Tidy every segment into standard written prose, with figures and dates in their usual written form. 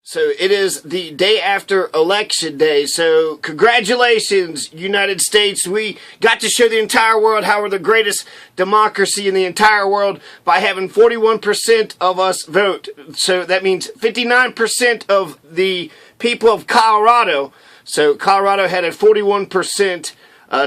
So it is the day after Election Day. So congratulations, United States. We got to show the entire world how we're the greatest democracy in the entire world by having 41% of us vote. So that means 59% of the people of Colorado. So Colorado had a 41%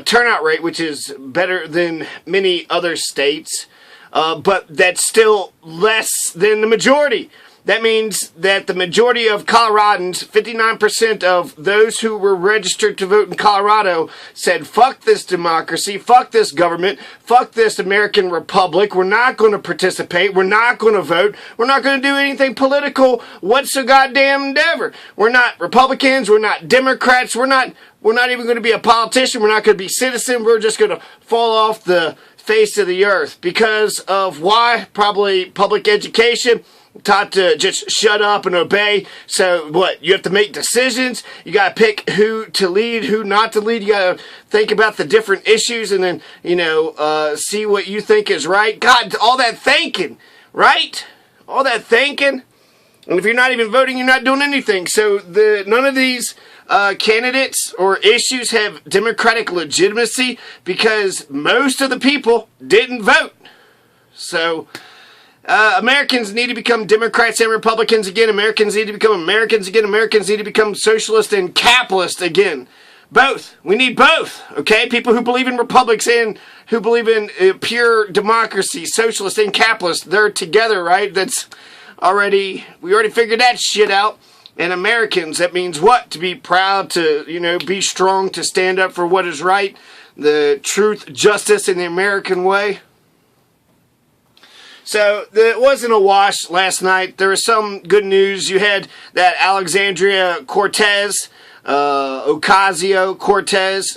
turnout rate, which is better than many other states. But that's still less than the majority. That means that the majority of Coloradans, 59% of those who were registered to vote in Colorado, said, fuck this democracy, fuck this government, fuck this American republic. We're not going to participate. We're not going to vote. We're not going to do anything political whatsoever. We're not Republicans. We're not Democrats. We're not even going to be a politician. We're not going to be citizen. We're just going to fall off the face of the earth. Because of why? Probably public education. Taught to just shut up and obey. So what? You have to make decisions. You got to pick who to lead, who not to lead. You got to think about the different issues and then, see what you think is right. God, all that thinking, right? All that thinking. And if you're not even voting, you're not doing anything. So none of these candidates or issues have democratic legitimacy because most of the people didn't vote. So Americans need to become Democrats and Republicans again. Americans need to become Americans again. Americans need to become socialist and capitalist again. Both. We need both. Okay? People who believe in republics and who believe in pure democracy, socialist and capitalist, they're together, right? We already figured that shit out. And Americans, that means what? To be proud, to, be strong, to stand up for what is right, the truth, justice, in the American way. So, it wasn't a wash last night. There was some good news. You had that Alexandria Ocasio-Cortez.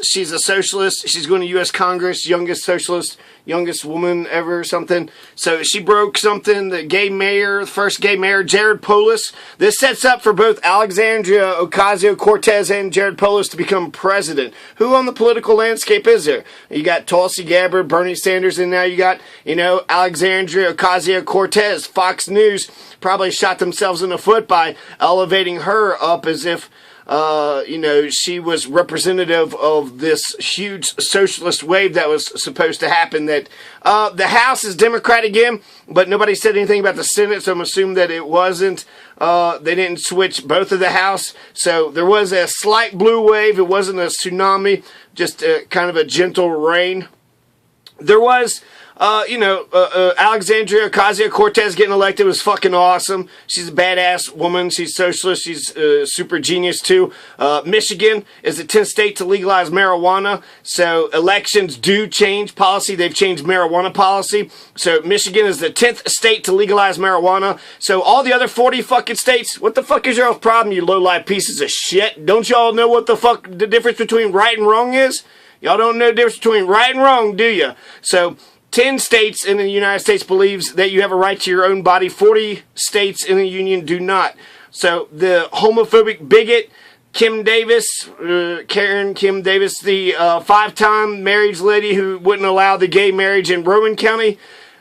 She's a socialist. She's going to U.S. Congress, youngest socialist, youngest woman ever, something. So, she broke something. The first gay mayor, Jared Polis. This sets up for both Alexandria Ocasio-Cortez and Jared Polis to become president. Who on the political landscape is there? You got Tulsi Gabbard, Bernie Sanders, and now you got, Alexandria Ocasio-Cortez. Fox News probably shot themselves in the foot by elevating her up as if she was representative of this huge socialist wave that was supposed to happen. That the House is Democrat again, but nobody said anything about the Senate, so I'm assuming that it wasn't. They didn't switch both of the House, so there was a slight blue wave. It wasn't a tsunami, just kind of a gentle rain. There was Alexandria Ocasio-Cortez getting elected was fucking awesome. She's a badass woman. She's socialist. She's super genius too. Michigan is the 10th state to legalize marijuana. So elections do change policy. They've changed marijuana policy. So Michigan is the 10th state to legalize marijuana. So all the other 40 fucking states, what the fuck is your problem, you low-life pieces of shit? Don't y'all know what the fuck the difference between right and wrong is? Y'all don't know the difference between right and wrong, do you? So 10 states in the United States believes that you have a right to your own body. 40 states in the Union do not. So the homophobic bigot, Karen Kim Davis, the 5-time marriage lady who wouldn't allow the gay marriage in Rowan County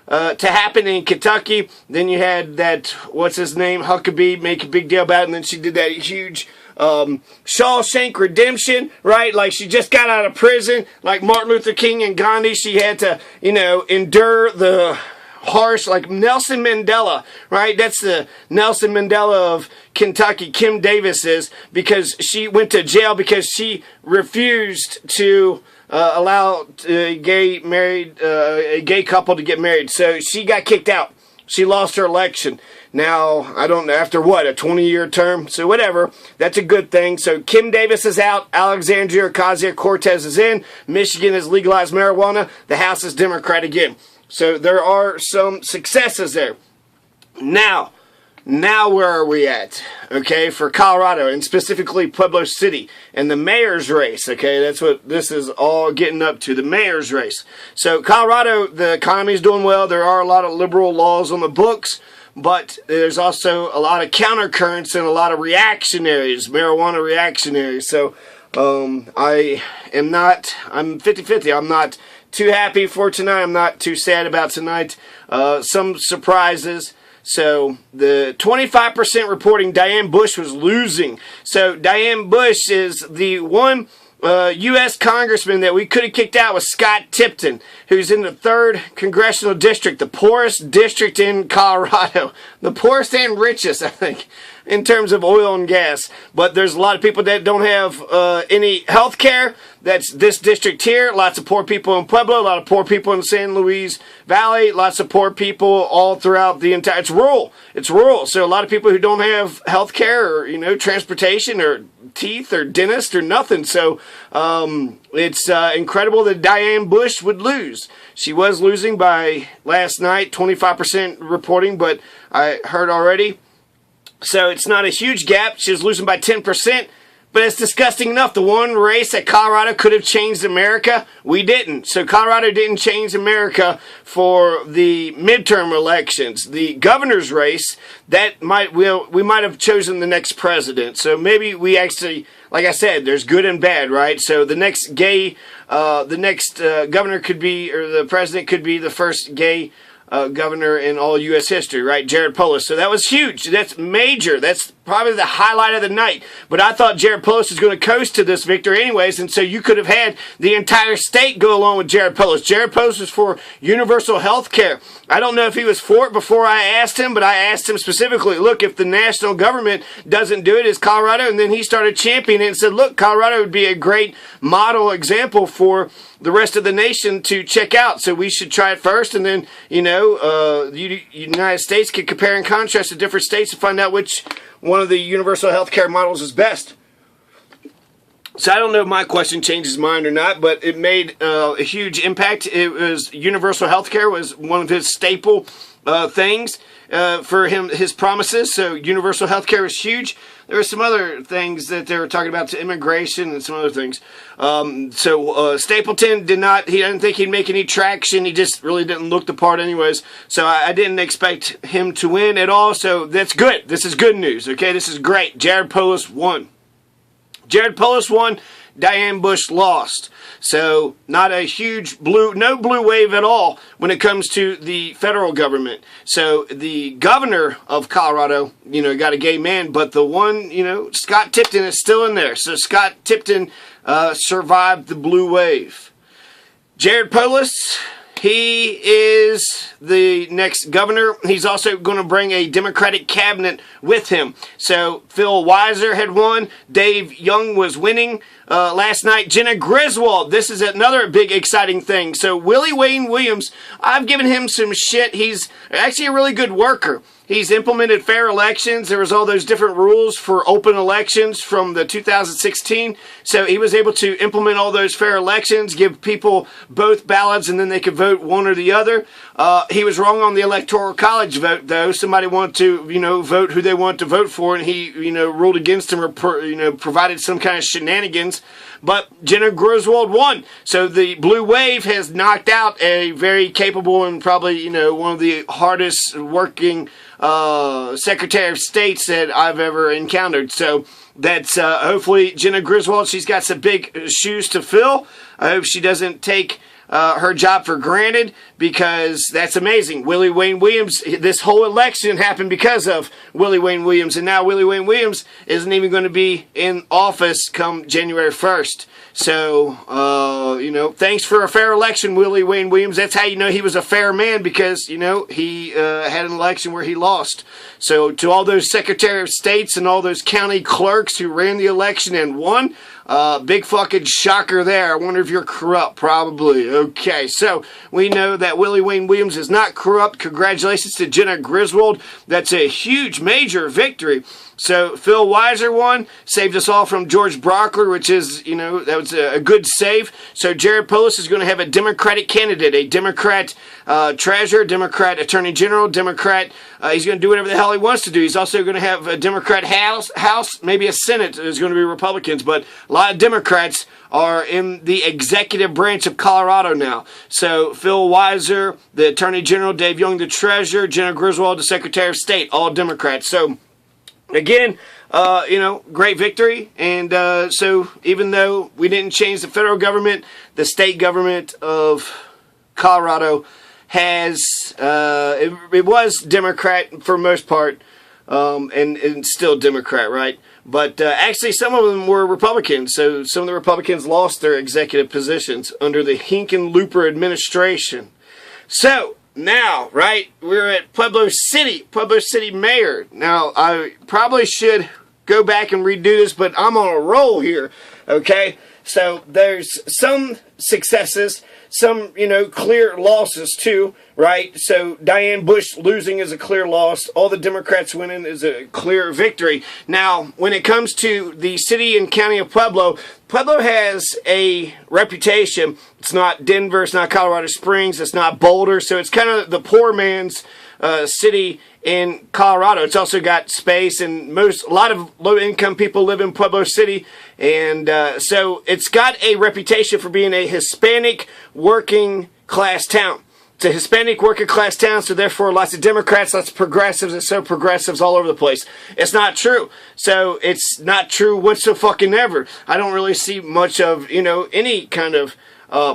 to happen in Kentucky. Then you had that, what's his name, Huckabee, make a big deal about it, and then she did that huge Shawshank Redemption, right? Like she just got out of prison, like Martin Luther King and Gandhi. She had to, endure the harsh, like Nelson Mandela, right? That's the Nelson Mandela of Kentucky, Kim Davis is, because she went to jail because she refused to allow a gay couple to get married. So she got kicked out. She lost her election. Now, I don't know, after what, a 20-year term? So whatever, that's a good thing. So Kim Davis is out, Alexandria Ocasio-Cortez is in, Michigan has legalized marijuana, the House is Democrat again. So there are some successes there. Now where are we at? Okay, for Colorado, and specifically Pueblo City, and the mayor's race, okay? That's what this is all getting up to, the mayor's race. So Colorado, the economy is doing well. There are a lot of liberal laws on the books, but there's also a lot of countercurrents and a lot of reactionaries, marijuana reactionaries. So I'm 50-50. I'm not too happy for tonight. I'm not too sad about tonight. Some surprises. So the 25% reporting Diane Bush was losing. So Diane Bush is the one U.S. congressman that we could have kicked out was Scott Tipton, who's in the 3rd Congressional District, the poorest district in Colorado. The poorest and richest, I think, in terms of oil and gas. But there's a lot of people that don't have any health care. That's this district here. Lots of poor people in Pueblo, a lot of poor people in San Luis Valley, lots of poor people all throughout the entire, it's rural. It's rural. So a lot of people who don't have health care or, transportation or teeth or dentist or nothing. So it's incredible that Diane Bush would lose. She was losing by last night, 25% reporting, but I heard already. So it's not a huge gap. She was losing by 10%. But it's disgusting enough. The one race that Colorado could have changed America, we didn't. So Colorado didn't change America for the midterm elections. The governor's race, that we might have chosen the next president. So maybe we actually, like I said, there's good and bad, right? So the next governor could be, or the president could be the first gay governor in all U.S. history, right? Jared Polis. So that was huge. That's major. That's probably the highlight of the night. But I thought Jared Polis was going to coast to this victory anyways, and so you could have had the entire state go along with Jared Polis. Jared Polis was for universal health care. I don't know if he was for it before I asked him, but I asked him specifically, look, if the national government doesn't do it, is Colorado? And then he started championing it and said, look, Colorado would be a great model example for the rest of the nation to check out. So we should try it first, and then, the United States could compare and contrast the different states to find out which one of the universal health care models is best. So I don't know if my question changed his mind or not, but it made a huge impact. It was universal health care was one of his staple things for his promises. So universal health care was huge. There were some other things that they were talking about, to immigration and some other things. Stapleton he didn't think he'd make any traction. He just really didn't look the part anyways. So I didn't expect him to win at all. So that's good. This is good news. Okay, this is great. Jared Polis won. Jared Polis won. Diane Bush lost. So not a huge no blue wave at all when it comes to the federal government. So the governor of Colorado, got a gay man, but the one, Scott Tipton is still in there. So Scott Tipton survived the blue wave. Jared Polis, he is the next governor. He's also going to bring a Democratic cabinet with him. So Phil Weiser had won. Dave Young was winning last night. Jenna Griswold, this is another big exciting thing. So Willie Wayne Williams, I've given him some shit. He's actually a really good worker. He's implemented fair elections. There was all those different rules for open elections from the 2016. So he was able to implement all those fair elections, give people both ballots, and then they could vote one or the other. He was wrong on the Electoral College vote, though. Somebody wanted to, vote who they want to vote for, and he, ruled against him or, provided some kind of shenanigans. But Jenna Griswold won. So the blue wave has knocked out a very capable and probably, one of the hardest working Secretary of States that I've ever encountered. So that's hopefully Jenna Griswold. She's got some big shoes to fill. I hope she doesn't take her job for granted, because that's amazing. Willie Wayne Williams, this whole election happened because of Willie Wayne Williams, and now Willie Wayne Williams isn't even going to be in office come January 1st. So, thanks for a fair election, Willie Wayne Williams. That's how you know he was a fair man, because, he had an election where he lost. So to all those Secretary of States and all those county clerks who ran the election and won, big fucking shocker there. I wonder if you're corrupt. Probably. Okay, so we know that Willie Wayne Williams is not corrupt. Congratulations to Jenna Griswold. That's a huge, major victory. So Phil Weiser won, saved us all from George Brockler, which is, that was a good save. So Jared Polis is going to have a Democratic candidate, a Democrat treasurer, Democrat attorney general, Democrat. He's going to do whatever the hell he wants to do. He's also going to have a Democrat house, maybe a Senate is going to be Republicans, but a lot of Democrats are in the executive branch of Colorado now. So Phil Weiser, the attorney general, Dave Young, the treasurer, Jenna Griswold, the secretary of state, all Democrats. So again, great victory. And so even though we didn't change the federal government, the state government of Colorado has, it was Democrat for most part, and still Democrat, right? But actually some of them were Republicans, so some of the Republicans lost their executive positions under the Hickenlooper administration. So, now, right, we're at Pueblo City mayor. Now, I probably should go back and redo this, but I'm on a roll here, okay? So, there's some successes, some, clear losses too, right? So, Diane Bush losing is a clear loss. All the Democrats winning is a clear victory. Now, when it comes to the city and county of Pueblo, Pueblo has a reputation. It's not Denver, it's not Colorado Springs, it's not Boulder, so it's kind of the poor man's city in Colorado. It's also got space, and a lot of low-income people live in Pueblo City, and so it's got a reputation for being a Hispanic working-class town. It's a Hispanic working-class town, so therefore lots of Democrats, lots of progressives, and so progressives all over the place. It's not true. So it's not true whatsoever. I don't really see much of, any kind of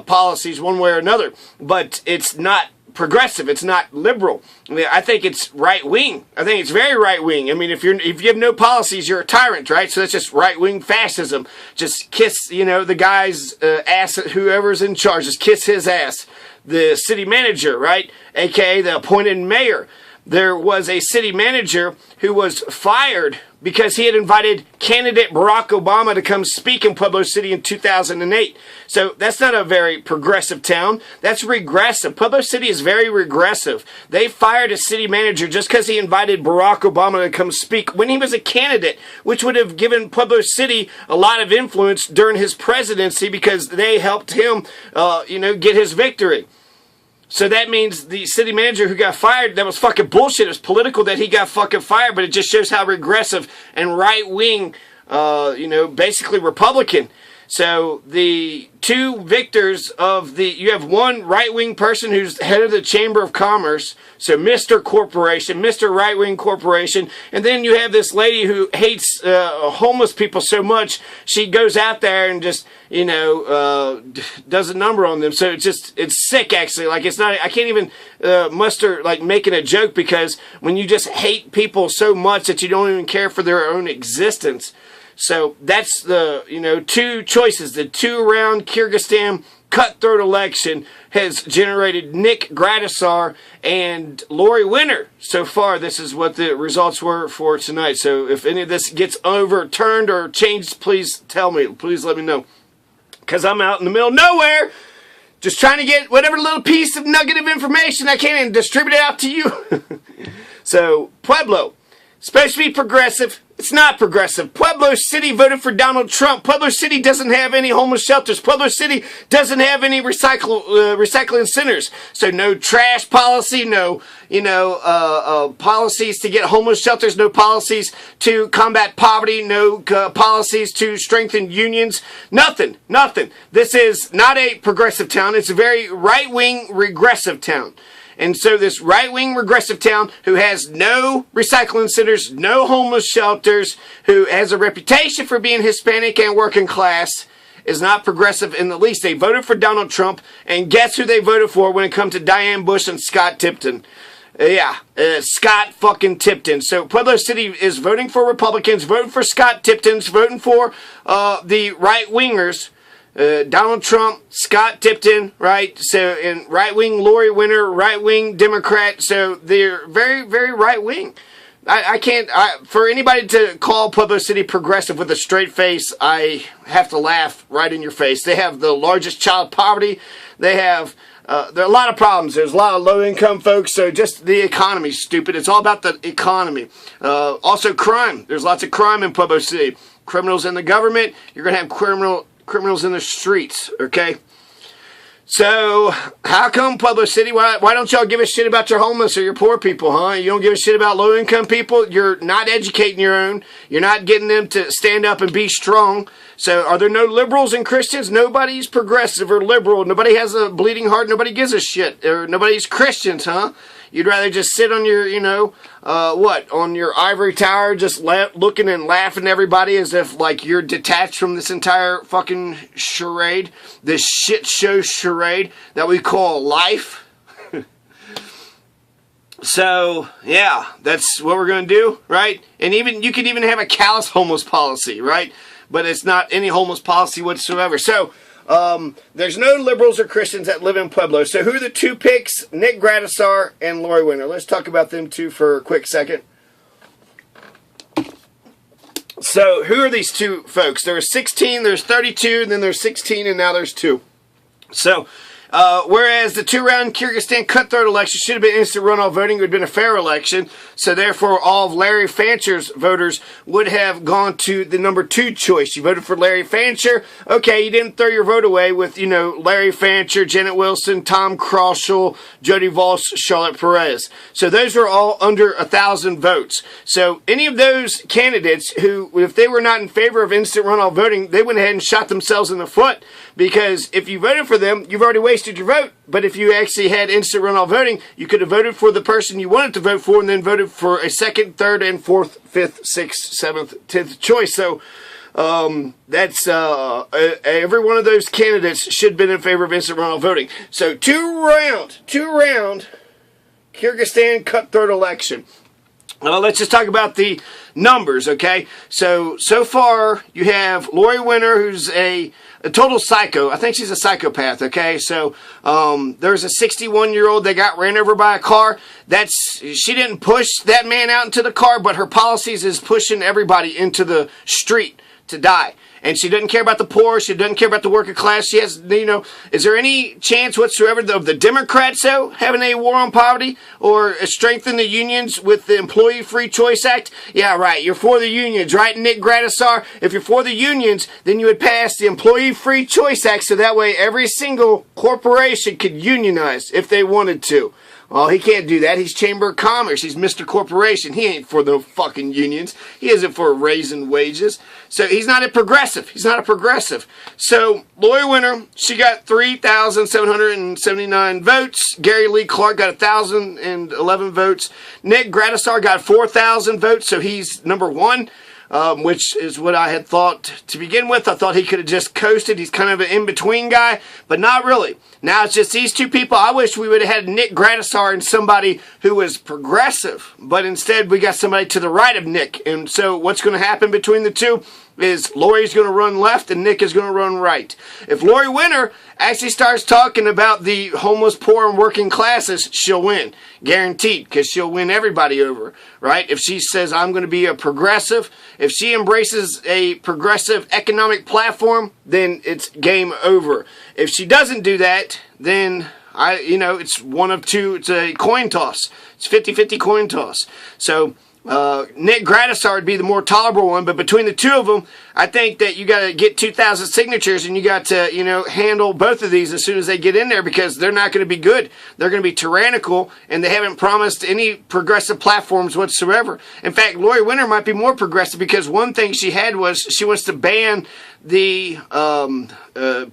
policies one way or another, but it's not progressive. It's not liberal. I mean, I think it's right-wing. I think it's very right-wing. I mean, if you have no policies, you're a tyrant, right? So that's just right-wing fascism. Just kiss, the guy's ass, whoever's in charge, just kiss his ass. The city manager, right? AKA the appointed mayor. There was a city manager who was fired because he had invited candidate Barack Obama to come speak in Pueblo City in 2008. So that's not a very progressive town. That's regressive. Pueblo City is very regressive. They fired a city manager just because he invited Barack Obama to come speak when he was a candidate, which would have given Pueblo City a lot of influence during his presidency because they helped him, get his victory. So that means the city manager who got fired, that was fucking bullshit. It was political that he got fucking fired, but it just shows how regressive and right-wing, basically Republican. So the two victors you have one right-wing person who's head of the Chamber of Commerce, so Mr. Corporation, Mr. Right-Wing Corporation, and then you have this lady who hates homeless people so much, she goes out there and just, does a number on them. So it's sick actually. Like I can't even muster like making a joke because when you just hate people so much that you don't even care for their own existence. So that's the, two choices. The 2-round Kyrgyzstan cutthroat election has generated Nick Gradisar and Lori Winter. So far, this is what the results were for tonight. So if any of this gets overturned or changed, please tell me. Please let me know. Because I'm out in the middle of nowhere, just trying to get whatever little piece of nugget of information I can and distribute it out to you. So, Pueblo, supposed to be progressive. It's not progressive. Pueblo City voted for Donald Trump. Pueblo City doesn't have any homeless shelters. Pueblo City doesn't have any recycling centers. So no trash policy, no, policies to get homeless shelters, no policies to combat poverty, no policies to strengthen unions. Nothing. This is not a progressive town. It's a very right-wing, regressive town. And so this right-wing regressive town who has no recycling centers, no homeless shelters, who has a reputation for being Hispanic and working class, is not progressive in the least. They voted for Donald Trump, and guess who they voted for when it comes to Diane Bush and Scott Tipton? Scott fucking Tipton. So Pueblo City is voting for Republicans, voting for Scott Tipton's, voting for the right-wingers. Donald Trump, Scott Tipton, right? So, and right-wing Lori Winter, right-wing Democrat. So they're very, very right-wing. I can't, for anybody to call Pueblo City progressive with a straight face, I have to laugh right in your face. They have the largest child poverty. They have, there are a lot of problems. There's a lot of low-income folks, so just the economy's stupid. It's all about the economy. Also crime. There's lots of crime in Pueblo City. Criminals in the government. You're going to have criminals in the streets, okay? So, how come Pueblo City, why don't y'all give a shit about your homeless or your poor people, huh? You don't give a shit about low-income people? You're not educating your own. You're not getting them to stand up and be strong. So, are there no liberals and Christians? Nobody's progressive or liberal. Nobody has a bleeding heart. Nobody gives a shit. Or nobody's Christians, huh? You'd rather just sit on your, on your ivory tower, just looking and laughing at everybody as if, like, you're detached from this entire fucking charade, this shit show charade that we call life. So, yeah, that's what we're going to do, right? And even you could even have a callous homeless policy, right? But it's not any homeless policy whatsoever. So, there's no liberals or Christians that live in Pueblo. So, who are the two picks? Nick Gradisar and Lori Winter. Let's talk about them two for a quick second. So, who are these two folks? There's 16, there's 32, then there's 16, and now there's 2. So, whereas the 2-round Kyrgyzstan cutthroat election should have been instant runoff voting, it would have been a fair election, so therefore all of Larry Fancher's voters would have gone to the number 2 choice. You voted for Larry Fancher, okay, you didn't throw your vote away with, Larry Fancher, Janet Wilson, Tom Kroschel, Jody Voss, Charlotte Perez. So those are all under 1,000 votes. So any of those candidates who, if they were not in favor of instant runoff voting, they went ahead and shot themselves in the foot, because if you voted for them, you've already wasted your vote. But if you actually had instant runoff voting, you could have voted for the person you wanted to vote for and then voted for a second, third, and fourth, fifth, sixth, seventh, 10th choice. So that's every one of those candidates should have been in favor of instant runoff voting. So two-round Kyrgyzstan cutthroat election. Let's just talk about the numbers, okay? So far, you have Lori Winter, who's a total psycho. I think she's a psychopath, okay? So, there's a 61-year-old that got ran over by a car. She didn't push that man out into the car, but her policies is pushing everybody into the street to die. And she doesn't care about the poor. She doesn't care about the working class. She has, is there any chance whatsoever of the Democrats, though, having a war on poverty or strengthen the unions with the Employee Free Choice Act? Yeah, right. You're for the unions, right, Nick Gradisar? If you're for the unions, then you would pass the Employee Free Choice Act so that way every single corporation could unionize if they wanted to. Well, he can't do that. He's Chamber of Commerce. He's Mr. Corporation. He ain't for the fucking unions. He isn't for raising wages. So he's not a progressive. He's not a progressive. So Lori Winter, she got 3,779 votes. Gary Lee Clark got 1,011 votes. Nick Gradisar got 4,000 votes, so he's number 1. Which is what I had thought to begin with. I thought he could have just coasted. He's kind of an in-between guy, but not really. Now it's just these two people. I wish we would have had Nick Gradisar and somebody who was progressive, but instead we got somebody to the right of Nick. And so what's going to happen between the two is Lori's going to run left and Nick is going to run right. If Lori Winter actually starts talking about the homeless, poor, and working classes, she'll win. Guaranteed, because she'll win everybody over, right? If she says, I'm going to be a progressive, if she embraces a progressive economic platform, then it's game over. If she doesn't do that, then it's one of two. It's a coin toss. It's 50-50 coin toss. So Nick Gradisar would be the more tolerable one, but between the two of them, I think that you got to get 2,000 signatures, and you got to, handle both of these as soon as they get in there, because they're not going to be good. They're going to be tyrannical, and they haven't promised any progressive platforms whatsoever. In fact, Lori Winter might be more progressive, because one thing she had was she wants to ban the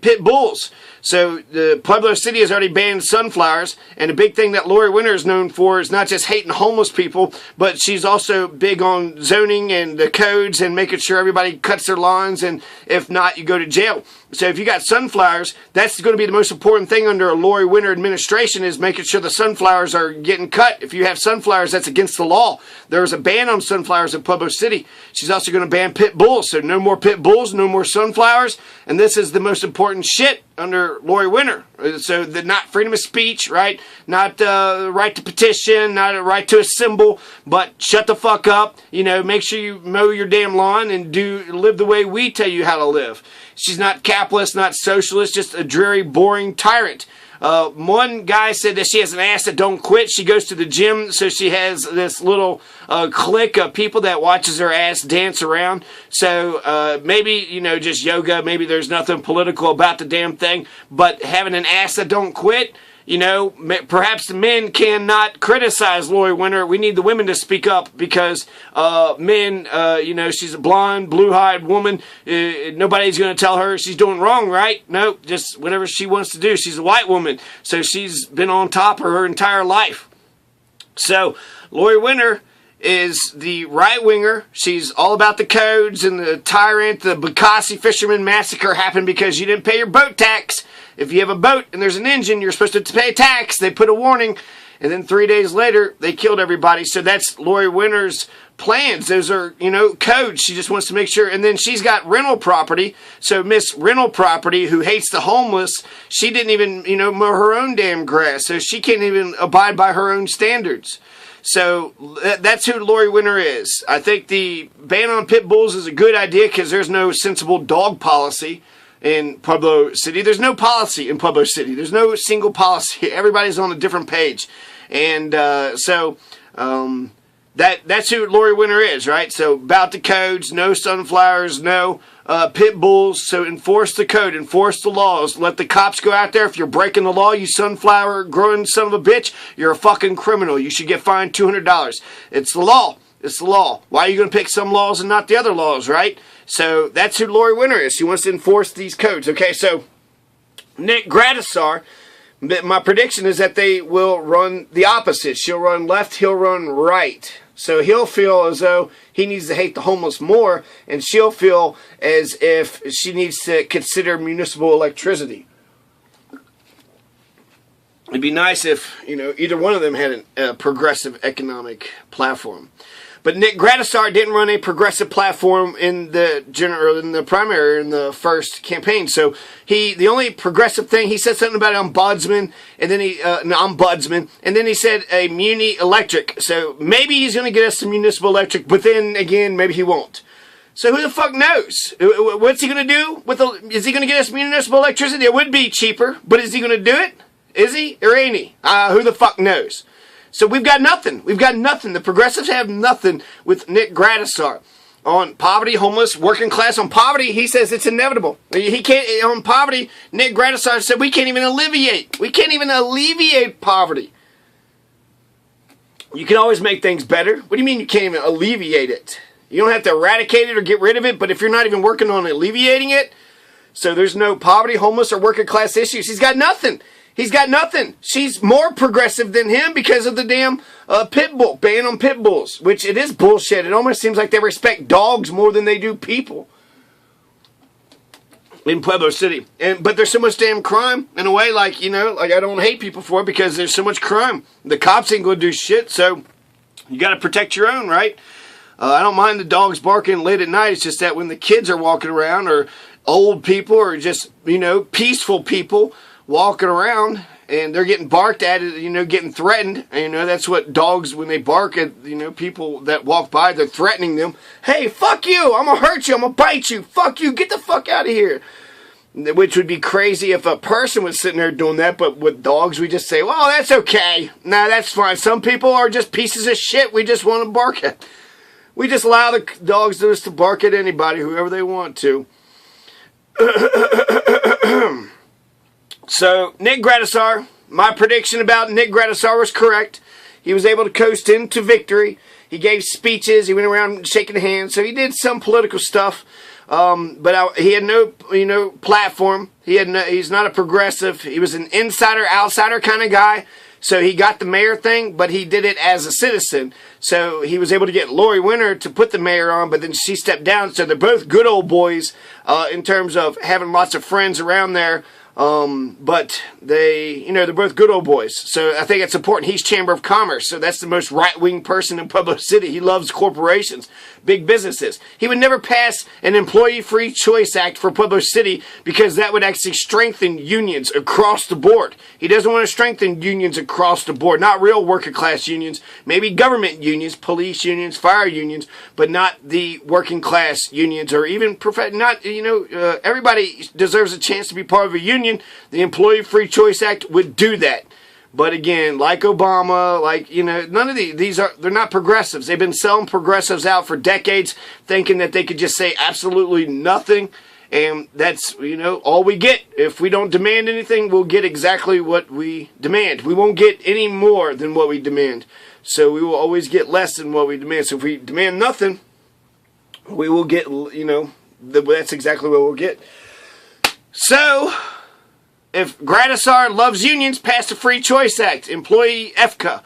pit bulls. So the Pueblo City has already banned sunflowers, and a big thing that Lori Winter is known for is not just hating homeless people, but she's also big on zoning and the codes and making sure everybody cuts their lawns, and if not, you go to jail. So if you got sunflowers, that's going to be the most important thing under a Lori Winter administration, is making sure the sunflowers are getting cut. If you have sunflowers, that's against the law. There's a ban on sunflowers in Pueblo City. She's also going to ban pit bulls. So no more pit bulls, no more sunflowers. And this is the most important shit under Lori Winter. So not freedom of speech, right? Not right to petition, not a right to assemble, but shut the fuck up. Make sure you mow your damn lawn and live the way we tell you how to live. She's not capitalist, not socialist, just a dreary, boring tyrant. One guy said that she has an ass that don't quit. She goes to the gym, so she has this little clique of people that watches her ass dance around. So maybe, just yoga. Maybe there's nothing political about the damn thing. But having an ass that don't quit, perhaps the men cannot criticize Lori Winter. We need the women to speak up, because men, she's a blonde, blue-eyed woman. Nobody's going to tell her she's doing wrong, right? No, just whatever she wants to do. She's a white woman, so she's been on top of her entire life. So Lori Winter is the right-winger. She's all about the codes and the tyrant. The Bukasi fisherman massacre happened because you didn't pay your boat tax. If you have a boat and there's an engine, you're supposed to pay tax. They put a warning, And then 3 days later, they killed everybody. So that's Lori Winter's plans. Those are, codes. She just wants to make sure. And then she's got rental property. So Miss Rental Property, who hates the homeless, she didn't even, mow her own damn grass. So she can't even abide by her own standards. So that's who Lori Winter is. I think the ban on pit bulls is a good idea because there's no sensible dog policy in Pueblo City. There's no policy in Pueblo City. There's no single policy. Everybody's on a different page. And that's who Lori Winter is, right? So about the codes, no sunflowers, no pit bulls. So enforce the code, enforce the laws. Let the cops go out there. If you're breaking the law, you sunflower growing son of a bitch, you're a fucking criminal. You should get fined $200. It's the law. It's the law. Why are you going to pick some laws and not the other laws, right? So that's who Lori Winter is. She wants to enforce these codes. Okay, so Nick Gradisar, my prediction is that they will run the opposite. She'll run left, he'll run right. So he'll feel as though he needs to hate the homeless more, and she'll feel as if she needs to consider municipal electricity. It'd be nice if, either one of them had a progressive economic platform. But Nick Gradisar didn't run a progressive platform in the primary, in the first campaign. So the only progressive thing, he said something about an ombudsman, and then he said a muni electric. So maybe he's going to get us some municipal electric, but then again, maybe he won't. So who the fuck knows? What's he going to do? Is he going to get us municipal electricity? It would be cheaper, but is he going to do it? Is he or ain't he? Who the fuck knows? So we've got nothing. We've got nothing. The progressives have nothing with Nick Gradisar. On poverty, homeless, working class. On poverty, he says it's inevitable. He can't. On poverty, Nick Gradisar said we can't even alleviate. We can't even alleviate poverty. You can always make things better. What do you mean you can't even alleviate it? You don't have to eradicate it or get rid of it, but if you're not even working on alleviating it, so there's no poverty, homeless, or working class issues. He's got nothing. He's got nothing. She's more progressive than him because of the damn pit bull, ban on pit bulls, which it is bullshit. It almost seems like they respect dogs more than they do people in Pueblo City. But there's so much damn crime in a way, like I don't hate people for it because there's so much crime. The cops ain't going to do shit, so you got to protect your own, right? I don't mind the dogs barking late at night. It's just that when the kids are walking around, or old people, or just, peaceful people walking around and they're getting barked at, getting threatened. And, that's what dogs, when they bark at, people that walk by, they're threatening them. Hey, fuck you. I'm going to hurt you. I'm going to bite you. Fuck you. Get the fuck out of here. Which would be crazy if a person was sitting there doing that. But with dogs, we just say, well, that's okay. Nah, that's fine. Some people are just pieces of shit we just want to bark at. We just allow the dogs to bark at anybody, whoever they want to. So, Nick Gradisar, my prediction about Nick Gradisar was correct. He was able to coast into victory. He gave speeches. He went around shaking hands. So he did some political stuff. But he had no, platform. He's not a progressive. He was an insider, outsider kind of guy. So he got the mayor thing, but he did it as a citizen. So he was able to get Lori Winter to put the mayor on, but then she stepped down. So they're both good old boys in terms of having lots of friends around there. But they're both good old boys. So I think it's important. He's Chamber of Commerce. So that's the most right-wing person in Pueblo City. He loves corporations, big businesses. He would never pass an Employee Free Choice Act for Pueblo City because that would actually strengthen unions across the board. He doesn't want to strengthen unions across the board. Not real working class unions. Maybe government unions, police unions, fire unions, but not the working class unions, or even everybody deserves a chance to be part of a union. The Employee Free Choice Act would do that. But again, like Obama, none of they're not progressives. They've been selling progressives out for decades, thinking that they could just say absolutely nothing. And that's, all we get. If we don't demand anything, we'll get exactly what we demand. We won't get any more than what we demand. So we will always get less than what we demand. So if we demand nothing, we will get, that's exactly what we'll get. So, if Gradisar loves unions, pass the Free Choice Act, employee EFCA.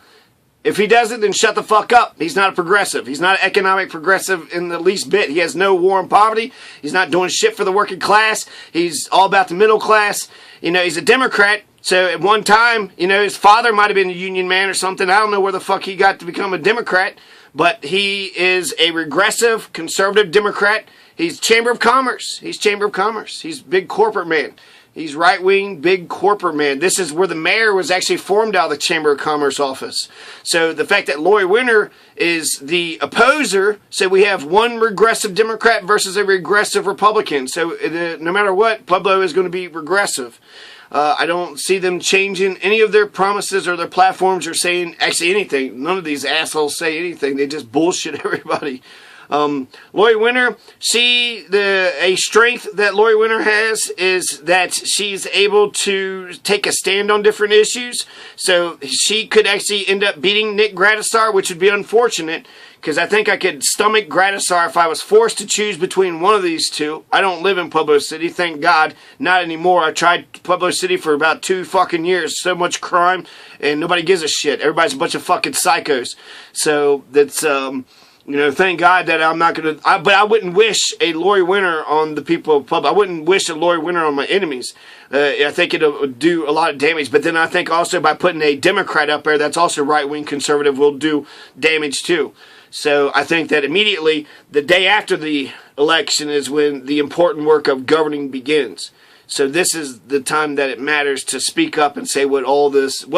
If he doesn't, then shut the fuck up. He's not a progressive. He's not an economic progressive in the least bit. He has no war on poverty. He's not doing shit for the working class. He's all about the middle class. He's a Democrat, So at one time, his father might have been a union man or something. I don't know where the fuck he got to become a Democrat, but he is a regressive, conservative Democrat. He's Chamber of Commerce. He's Chamber of Commerce. He's big corporate man. He's right-wing, big corporate man. This is where the mayor was actually formed out of the Chamber of Commerce office. So the fact that Lori Winter is the opposer, so we have one regressive Democrat versus a regressive Republican. So no matter what, Pueblo is going to be regressive. I don't see them changing any of their promises or their platforms or saying actually anything. None of these assholes say anything. They just bullshit everybody. Lori Winter, a strength that Lori Winter has is that she's able to take a stand on different issues. So she could actually end up beating Nick Gradisar, which would be unfortunate, because I think I could stomach Gradisar if I was forced to choose between one of these two. I don't live in Pueblo City, thank God. Not anymore. I tried Pueblo City for about 2 fucking years. So much crime, and nobody gives a shit. Everybody's a bunch of fucking psychos. So that's, thank God that I'm not going to... But I wouldn't wish a Lori Winter on the people of Pueblo. I wouldn't wish a Lori Winter on my enemies. I think it'll do a lot of damage. But then I think also by putting a Democrat up there that's also right-wing conservative will do damage too. So I think that immediately, the day after the election is when the important work of governing begins. So this is the time that it matters to speak up and say what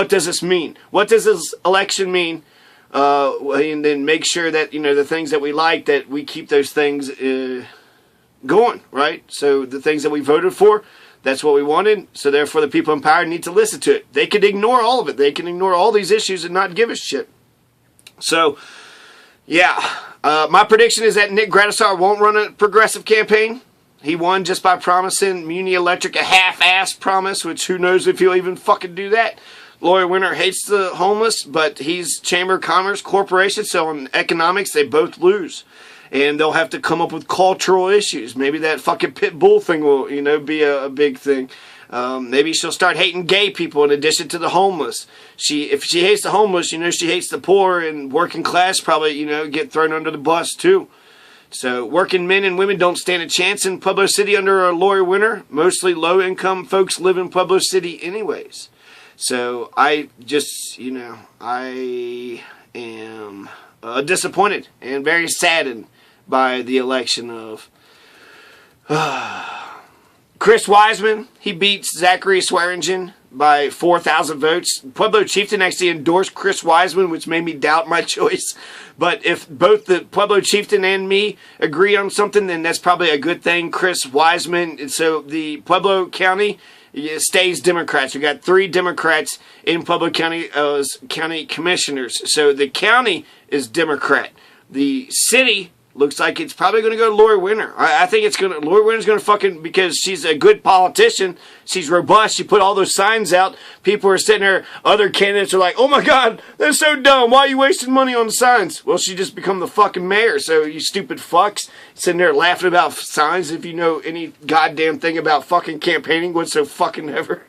does this mean? What does this election mean? And then make sure that, the things that we like, that we keep those things going, right? So the things that we voted for, that's what we wanted. So therefore the people in power need to listen to it. They could ignore all of it. They can ignore all these issues and not give a shit. So, yeah. My prediction is that Nick Gradisar won't run a progressive campaign. He won just by promising Muni Electric a half-assed promise, which who knows if he'll even fucking do that. Lori Winter hates the homeless, but he's Chamber of Commerce Corporation, so on economics, they both lose. And they'll have to come up with cultural issues. Maybe that fucking pit bull thing will, be a big thing. Maybe she'll start hating gay people in addition to the homeless. If she hates the homeless, she hates the poor, and working class probably, get thrown under the bus too. So working men and women don't stand a chance in Pueblo City under a Lori Winter. Mostly low-income folks live in Pueblo City anyways. So I just, I am disappointed and very saddened by the election of Chris Wiseman. He beats Zachary Swearingen by 4,000 votes. Pueblo Chieftain actually endorsed Chris Wiseman, which made me doubt my choice. But if both the Pueblo Chieftain and me agree on something, then that's probably a good thing. Chris Wiseman. And so the Pueblo County stays Democrats. We got 3 Democrats in Pueblo County as county commissioners. So the county is Democrat. The city looks like it's probably going to go to Lori Winter. I think Lori Winter's going to fucking, because she's a good politician. She's robust. She put all those signs out. People are sitting there. Other candidates are like, oh my God, that's so dumb. Why are you wasting money on the signs? Well, she just become the fucking mayor. So you stupid fucks sitting there laughing about signs. If you know any goddamn thing about fucking campaigning, what's so fucking ever?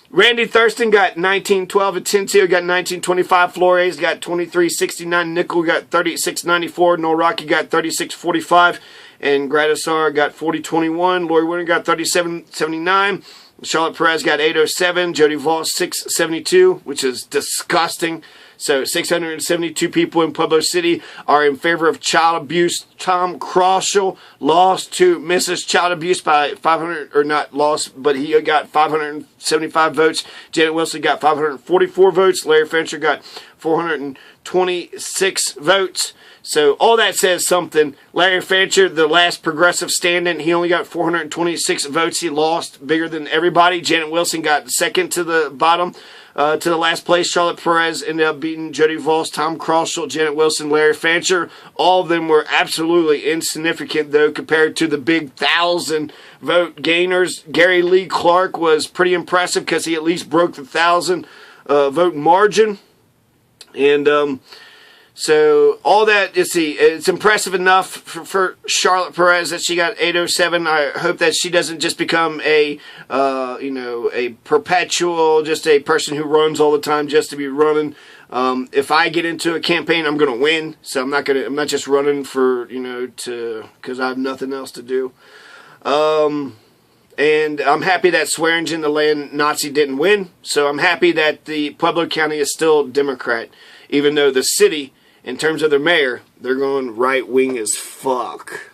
Randy Thurston got 1912, Atencio got 1925, Flores got 2369, Nickel got 3694, Noraki got 3645, and Gradisar got 4021, Lori Winter got 3779, Charlotte Perez got 807, Jody Voss 672, which is disgusting. So 672 people in Pueblo City are in favor of child abuse. Tom Croschel lost to Mrs. Child Abuse by 500, or not lost, but he got 575 votes. Janet Wilson got 544 votes. Larry Fincher got 426 votes. So all that says something. Larry Fincher, the last progressive stand-in, he only got 426 votes. He lost bigger than everybody. Janet Wilson got second to the bottom. To the last place, Charlotte Perez ended up beating Jody Voss, Tom Croschel, Janet Wilson, Larry Fancher. All of them were absolutely insignificant, though, compared to the big 1,000-vote gainers. Gary Lee Clark was pretty impressive because he at least broke the 1,000-vote margin. And so all that, it's impressive enough for Charlotte Perez that she got 807. I hope that she doesn't just become a perpetual, just a person who runs all the time just to be running. If I get into a campaign, I'm going to win. So I'm not just running for, because I have nothing else to do. And I'm happy that Swearingen, the land Nazi, didn't win. So I'm happy that the Pueblo County is still Democrat. Even though the city, in terms of their mayor, they're going right-wing as fuck.